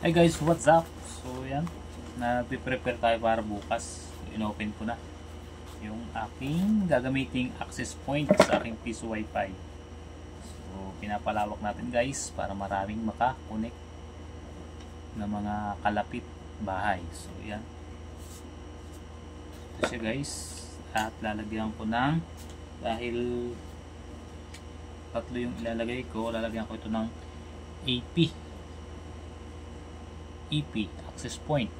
Hey guys, what's up? So yan, nagpe-prepare tayo para bukas. Inopen ko na yung aking gagamiting access point sa aking piso wifi. So pinapalawak natin guys para maraming maka-connect na mga kalapit bahay. So yan, ito siya guys. At lalagyan ko ng, dahil tatlo yung ilalagay ko, lalagyan ko ito ng EP access point.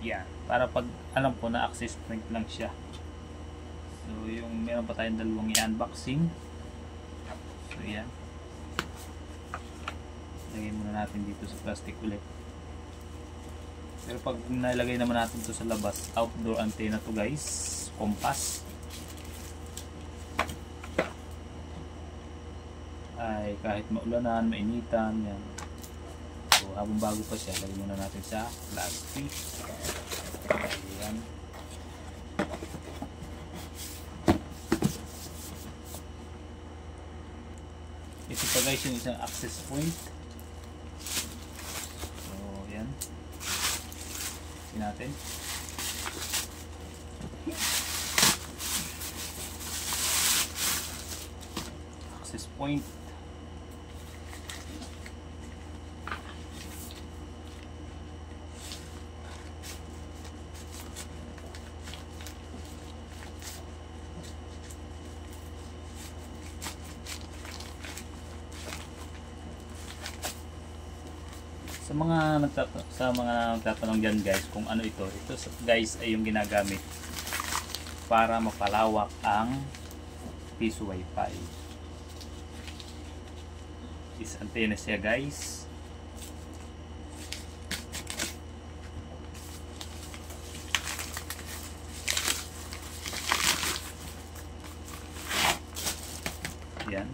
Yan, para pag alam ko na access point lang siya. So yung meron pa tayong dalawang i-unboxing. So yan, lagay muna natin dito sa plastic ulit. Pero pag nalagay naman natin to sa labas, outdoor antenna to guys, compass. Ay kahit maulanan, mainitan, yan. So habang bago pa siya, lagay muna natin sa plastic. Ayan. Ito pa guys yung isang access point. So yan, natin. Access point. Sa mga nagtatanong dyan guys kung ano ito guys ay yung ginagamit para mapalawak ang piso wifi. Is antenna siya guys. Yan.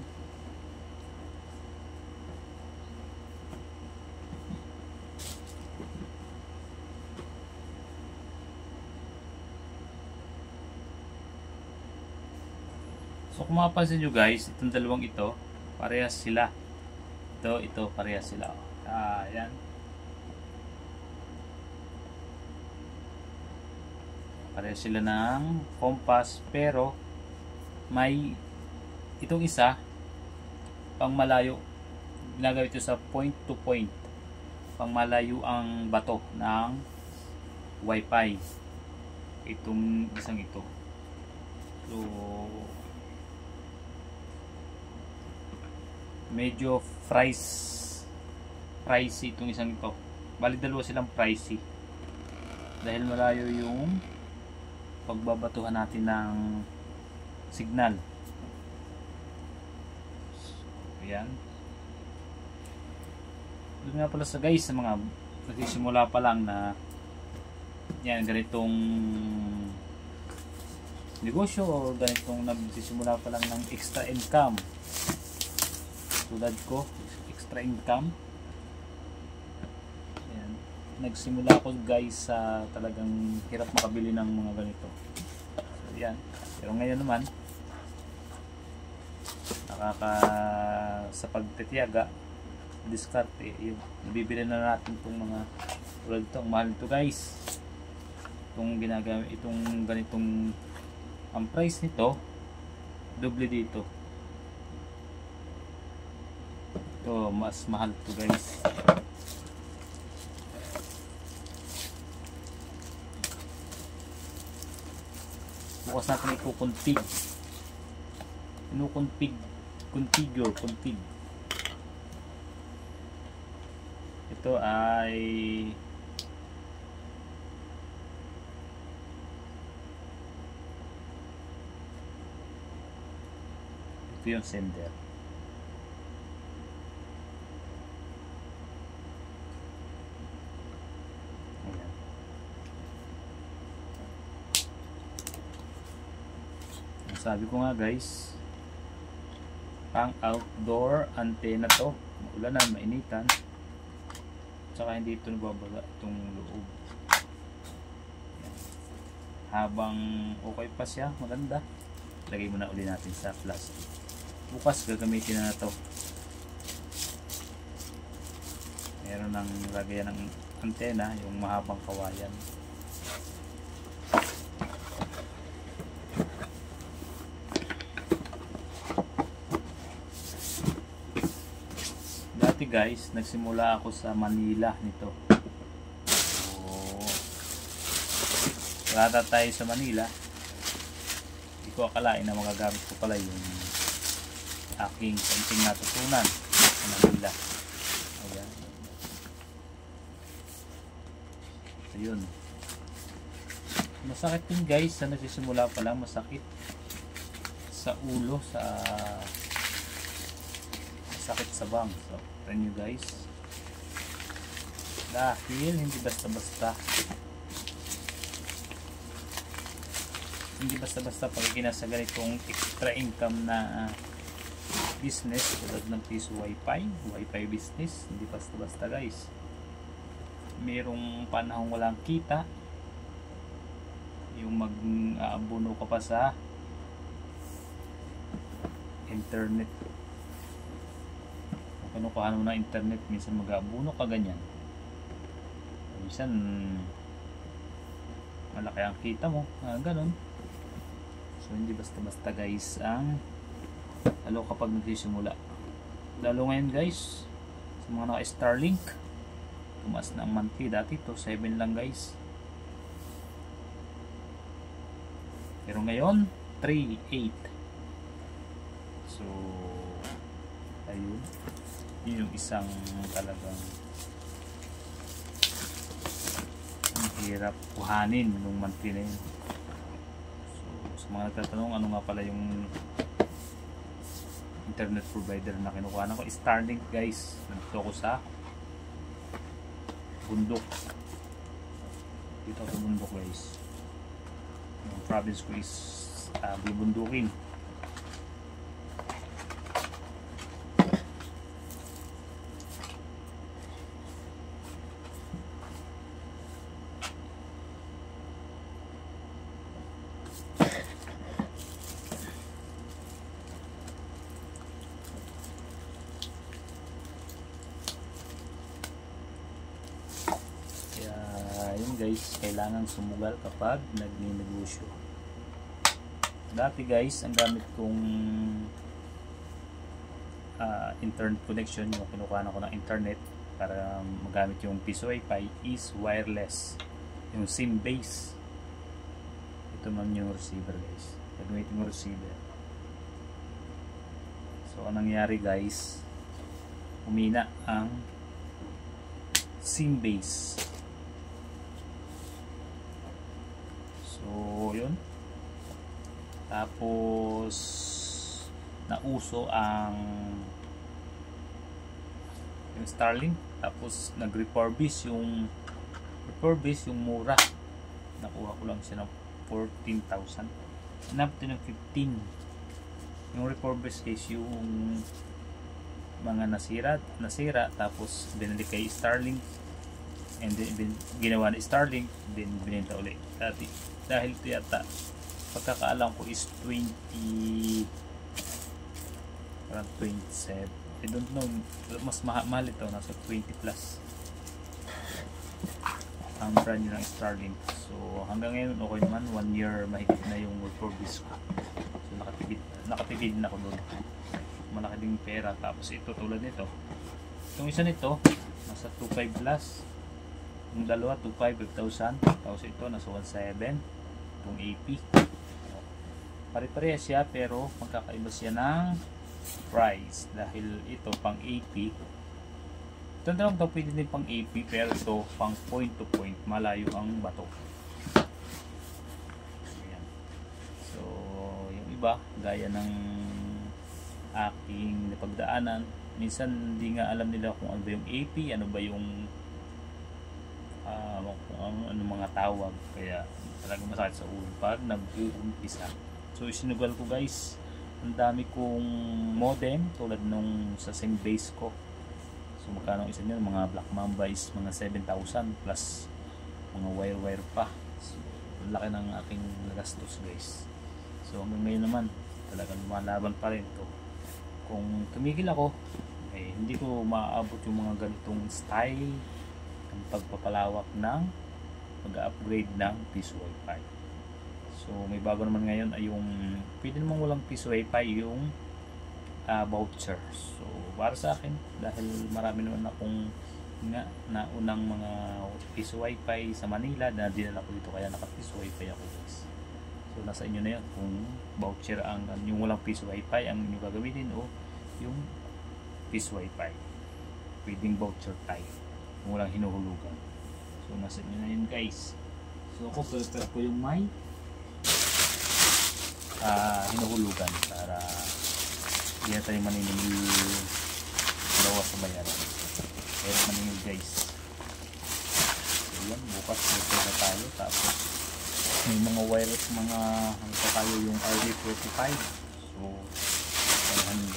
So kung mapapansin nyo guys, itong dalawang ito, parehas sila. Ito, parehas sila. Ayan. Parehas sila ng compass, pero may itong isa, pang malayo, ginagawa ito sa point to point. Pang malayo ang bato ng wifi. Itong isang ito. So medyo pricey itong isang ito. Bali dalawa silang pricey dahil malayo yung pagbabatuhan natin ng signal. So, yan. Doon nga pala sa guys, sa mga nagsisimula pa lang na yan, ganitong negosyo o ganitong nagsisimula pa lang ng extra income tulad ko, extra income. Ayan. Nagsimula ako guys sa talagang hirap makabili ng mga ganito. So yan, pero ngayon naman sa pagtitiyaga, diskarte, bibili na natin itong mga tulad ito. Ang mahal ito guys, itong ginagamit, itong ganitong, ang price nito doble dito. Ito, mas mahal to guys. Bukas natin i-config. Configure. Ito ay ito yung sender. Sabi ko nga guys, pang outdoor antenna to, maulanan, mainitan, tsaka hindi ito nababala itong loob. Yan. Habang okay pa siya, maganda, lagay muna uli natin sa plastic. Bukas gagamitin na to. meron ng lagayan ng antena, yung mahabang kawayan. Dati guys, nagsimula ako sa Manila nito. So rata tayo sa Manila, hindi ko akalain na magagamit ko pala yung aking konting natutunan sa Manila. Ayan. Ayun. Masakit din guys, sa nagsisimula pa lang, masakit sa ulo, sakit sa bang. So, try nyo guys. Dahil hindi basta-basta pag ikinasa ganitong extra income na business tulad ng piso wifi business, hindi basta-basta guys. Merong panahong walang kita, yung mag-aabuno ka pa sa internet, kinukuha mo na internet, minsan mag-aabuno ka ganyan, minsan malaki ang kita mo, ganun. So hindi basta-basta guys ang lalo kapag nagsisimula, lalo ngayon guys sa mga naka Starlink, tumaas na ang monthly. Dati to 7 lang guys, pero ngayon 3.8. so ayun, yun yung isang talagang ang hirap kuhanin yung monthly na yun. So sa mga nagtatanong ano nga pala yung internet provider na kinukuha ko, Starlink guys. Nandito ko sa bundok, dito sa bundok guys. Yung province ko is bubundukin. Ayun guys, kailangan sumugal kapag nagninegosyo. Dati guys, ang gamit kong internet connection, yung kinukuha ko ng internet para magamit yung piso wifi, is wireless, yung SIM base. Ito man yung receiver guys, gagamitin mo receiver. So anong nangyari guys, humina ang SIM base. So yun, tapos nauso ang yung Starlink, tapos nag-refurbish yung mura. Nakuha ko lang siya ng 14,000, hanap din ng 15. Yung refurbish case yung mga nasira, tapos binili kay Starlink, and then ginawa na Starlink, then binenta ulit. Dahil ito yata, pagkakaalam ko is 27, I don't know, mas mahal ito, nasa 20 plus ang brand nyo ng Starlink. So hanggang ngayon okay naman, 1 year mahigit na yung refurbish ko. So nakatipid na ako doon, malaki ding pera. Tapos ito tulad nito, itong isa nito nasa 2.5 plus, yung dalawa 2.5,000, tapos ito nasa 1.7, itong AP. Pare-pareha siya pero magkakaiba siya ng price, dahil ito pang AP, ito na lang pwede din pang AP, pero ito pang point to point, malayo ang bato. Ayan. So yung iba gaya ng aking napagdaanan, minsan hindi nga alam nila kung ano ba yung AP, ano ba yung ano mga tawag, kaya talagang masakit sa ulo pag nag-uumpisa. So isinugal ko guys, ang dami kong modem tulad nung sa same base ko. So magkano isa nyo, mga Black Mamba is mga 7,000 plus mga wire pa. So laki ng aking nagastos guys. So hanggang ngayon naman talagang lumalaban pa rin to. Kung tumigil ako, eh hindi ko maaabot yung mga ganitong style ng pagpapalawak ng pag-upgrade ng piso wifi. So may bago naman ngayon ay yung pwede namang walang piso wifi, yung voucher. So para sa akin, dahil marami naman akong naunang mga piso wifi sa Manila na dinala ko dito, kaya naka piso wifi ako guys. So nasa inyo na yun kung voucher ang yung walang piso wifi ang inyo gagamitin o yung piso wifi. Pwedeng voucher tayo kung walang hinuhulugan. So nasa inyo na yun guys. So ako prepare ko yung may hinuhulugan para hindi na tayo maniningil dalawa sa bayaran. Pero maningil guys. So yan, bukas prepare na tayo. Tapos may mga wireless, mga ano pa tayo, yung RJ45. So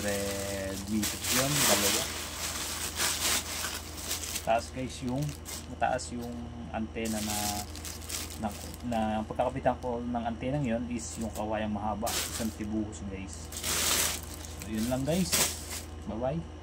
100 meters yun, dalawa. Taas guys, yung mataas yung antena na pagkakapitan ko ng antena yon is yung kawayang mahaba, isang tibuhos guys. So yun lang guys, bye bye.